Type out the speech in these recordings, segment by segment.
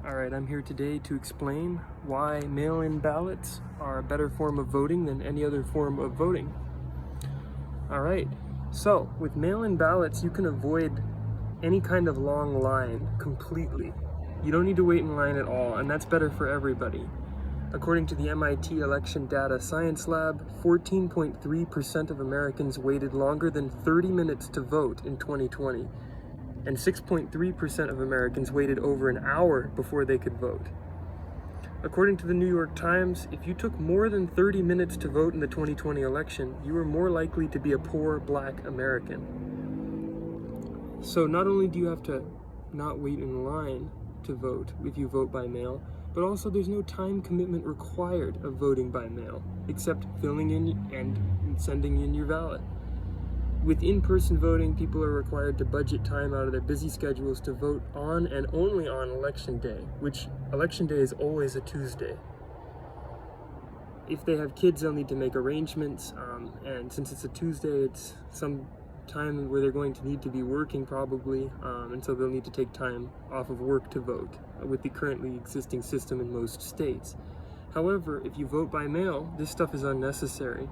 Alright, I'm here today to explain why mail-in ballots are a better form of voting than any other form of voting. Alright, so with mail-in ballots you can avoid any kind of long line completely. You don't need to wait in line at all, and that's better for everybody. According to the MIT Election Data Science Lab, 14.3% of Americans waited longer than 30 minutes to vote in 2020. And 6.3% of Americans waited over an hour before they could vote. According to the New York Times, if you took more than 30 minutes to vote in the 2020 election, you were more likely to be a poor Black American. So not only do you have to not wait in line to vote if you vote by mail, but also there's no time commitment required of voting by mail, except filling in and sending in your ballot. With in-person voting, people are required to budget time out of their busy schedules to vote on and only on election day, which election day is always a Tuesday. If they have kids, they'll need to make arrangements, and since it's a Tuesday, it's some time where they're going to need to be working probably, and so they'll need to take time off of work to vote with the currently existing system in most states. However, if you vote by mail, this stuff is unnecessary.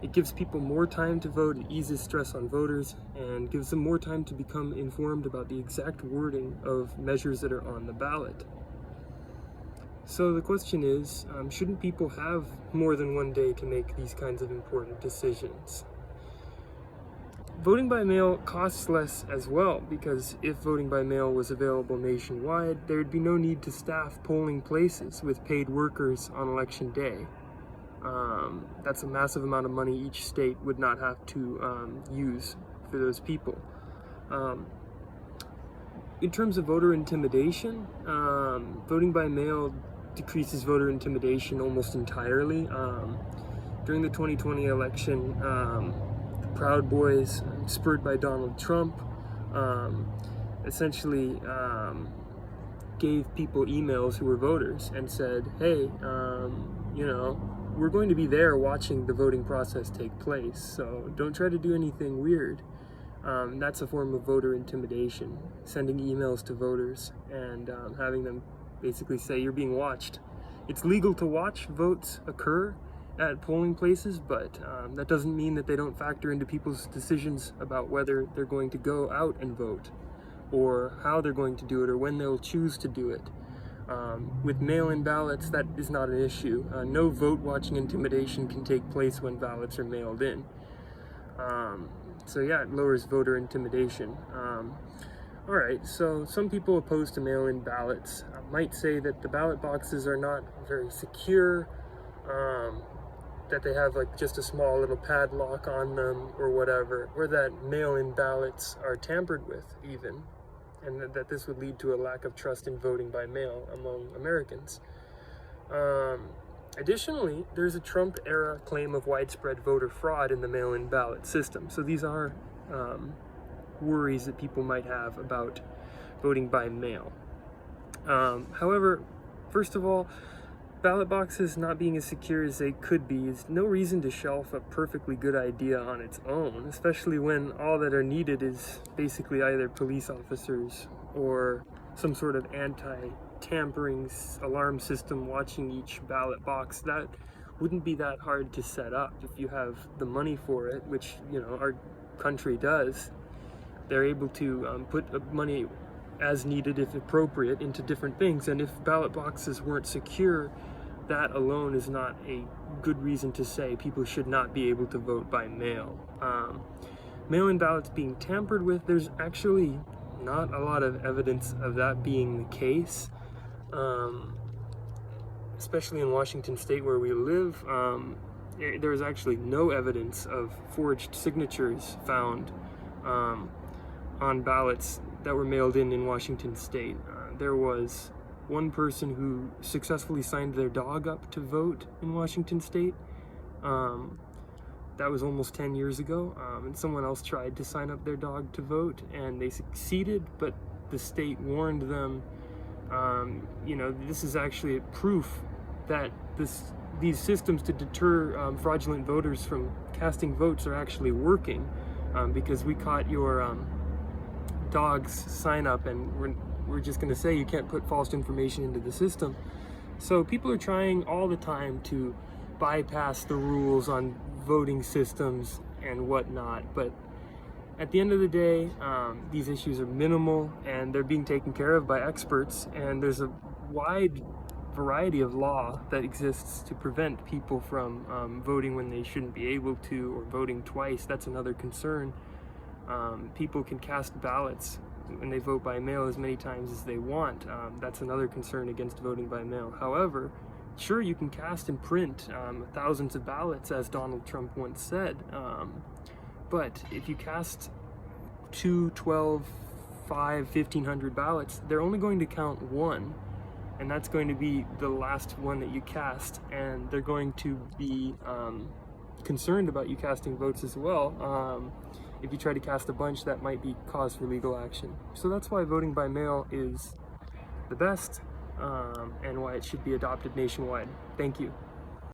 It gives people more time to vote, it eases stress on voters, and gives them more time to become informed about the exact wording of measures that are on the ballot. So the question is, shouldn't people have more than one day to make these kinds of important decisions? Voting by mail costs less as well, because if voting by mail was available nationwide, there would be no need to staff polling places with paid workers on election day. That's a massive amount of money each state would not have to use for those people. In terms of voter intimidation, voting by mail decreases voter intimidation almost entirely. During the 2020 election, the Proud Boys, spurred by Donald Trump, essentially gave people emails who were voters and said, hey, we're going to be there watching the voting process take place, so don't try to do anything weird. That's a form of voter intimidation, sending emails to voters and having them basically say you're being watched. It's legal to watch votes occur at polling places, but that doesn't mean that they don't factor into people's decisions about whether they're going to go out and vote, or how they're going to do it, or when they'll choose to do it. With mail-in ballots, that is not an issue. No vote-watching intimidation can take place when ballots are mailed in. So yeah, it lowers voter intimidation. Alright, so some people opposed to mail-in ballots might say that the ballot boxes are not very secure, that they have like just a small little padlock on them or whatever, or that mail-in ballots are tampered with even, and that this would lead to a lack of trust in voting by mail among Americans. Additionally, there's a Trump-era claim of widespread voter fraud in the mail-in ballot system. So these are worries that people might have about voting by mail. However, first of all, ballot boxes not being as secure as they could be is no reason to shelf a perfectly good idea on its own, especially when all that are needed is basically either police officers or some sort of anti-tampering alarm system watching each ballot box. That wouldn't be that hard to set up if you have the money for it, which, our country does. They're able to put money as needed, if appropriate, into different things, and if ballot boxes weren't secure, that alone is not a good reason to say people should not be able to vote by mail. Mail-in ballots being tampered with, there's actually not a lot of evidence of that being the case, especially in Washington State where we live. There's actually no evidence of forged signatures found on ballots that were mailed in Washington State. There was one person who successfully signed their dog up to vote in Washington State. That was almost 10 years ago, and someone else tried to sign up their dog to vote, and they succeeded, but the state warned them, this is actually a proof that these systems to deter fraudulent voters from casting votes are actually working, because we caught your dog's sign up and we're just going to say you can't put false information into the system. So people are trying all the time to bypass the rules on voting systems and whatnot, but at the end of the day, these issues are minimal and they're being taken care of by experts, and there's a wide variety of law that exists to prevent people from voting when they shouldn't be able to, or voting twice. That's another concern. People can cast ballots when they vote by mail as many times as they want. That's another concern against voting by mail. However, sure, you can cast and print thousands of ballots, as Donald Trump once said, but if you cast 2, 12, 5, 1,500 ballots, they're only going to count one, and that's going to be the last one that you cast, and they're going to be concerned about you casting votes as well. If you try to cast a bunch, that might be cause for legal action. So that's why voting by mail is the best, and why it should be adopted nationwide. Thank you.